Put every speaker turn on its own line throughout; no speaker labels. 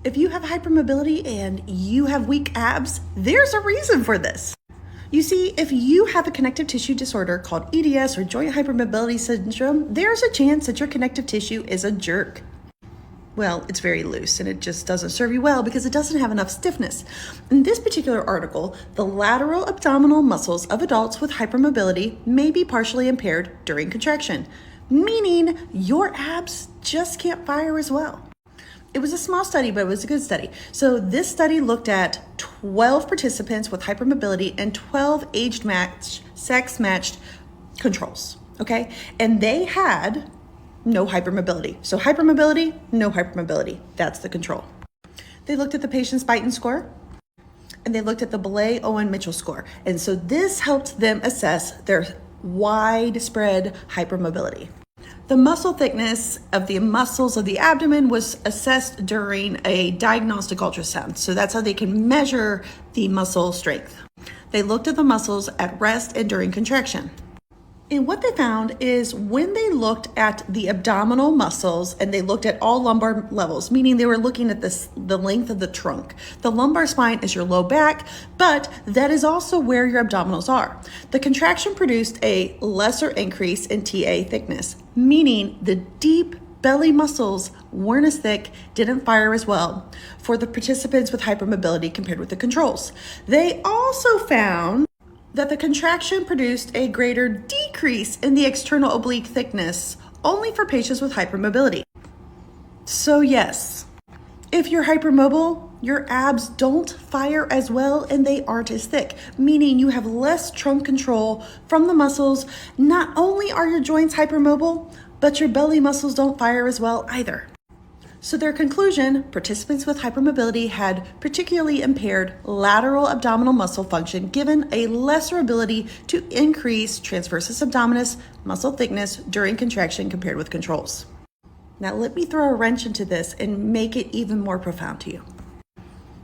If you have hypermobility and you have weak abs, there's a reason for this. You see, if you have a connective tissue disorder called EDS or joint hypermobility syndrome, there's a chance that your connective tissue is a jerk. Well, it's very loose and it just doesn't serve you well because it doesn't have enough stiffness. In this particular article, the lateral abdominal muscles of adults with hypermobility may be partially impaired during contraction, meaning your abs just can't fire as well. It was a small study, but it was a good study. So this study looked at 12 participants with hypermobility and 12 sex-matched controls, okay? And they had no hypermobility. So hypermobility, no hypermobility. That's the control. They looked at the patient's Beighton score, and they looked at the Belay-Owen-Mitchell score. And so this helped them assess their widespread hypermobility. The muscle thickness of the muscles of the abdomen was assessed during a diagnostic ultrasound. So that's how they can measure the muscle strength. They looked at the muscles at rest and during contraction. And what they found is when they looked at the abdominal muscles and they looked at all lumbar levels, meaning they were looking at the length of the trunk. The lumbar spine is your low back, but that is also where your abdominals are. The contraction produced a lesser increase in TA thickness, meaning the deep belly muscles weren't as thick, didn't fire as well for the participants with hypermobility compared with the controls. They also found that the contraction produced a greater decrease in the external oblique thickness only for patients with hypermobility. So yes, if you're hypermobile, your abs don't fire as well and they aren't as thick, meaning you have less trunk control from the muscles. Not only are your joints hypermobile, but your belly muscles don't fire as well either. So their conclusion, participants with hypermobility had particularly impaired lateral abdominal muscle function given a lesser ability to increase transversus abdominis muscle thickness during contraction compared with controls. Now let me throw a wrench into this and make it even more profound to you.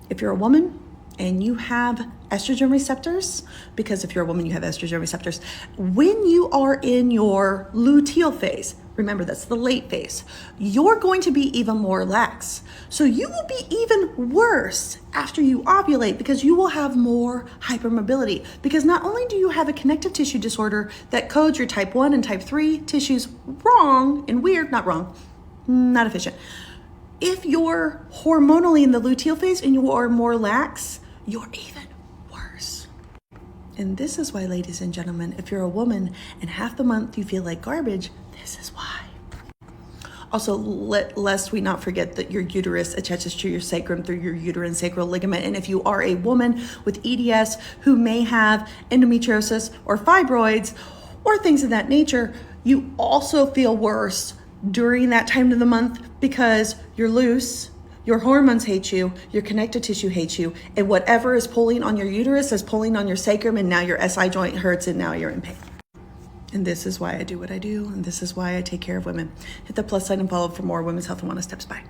If you're a woman and you have estrogen receptors, because if you're a woman, you have estrogen receptors, when you are in your luteal phase, remember that's the late phase, you're going to be even more lax. So you will be even worse after you ovulate because you will have more hypermobility. Because not only do you have a connective tissue disorder that codes your type 1 and type 3 tissues wrong and weird, not wrong, not efficient. If you're hormonally in the luteal phase and you are more lax, you're even worse. And this is why, ladies and gentlemen, if you're a woman and half the month you feel like garbage, this is why. Also, lest we not forget that your uterus attaches to your sacrum through your uterine sacral ligament. And if you are a woman with EDS who may have endometriosis or fibroids or things of that nature, you also feel worse during that time of the month because you're loose, your hormones hate you, your connective tissue hates you, and whatever is pulling on your uterus is pulling on your sacrum, and now your SI joint hurts and now you're in pain. And this is why I do what I do, and this is why I take care of women. Hit the plus sign and follow for more women's health and wellness tips. Bye.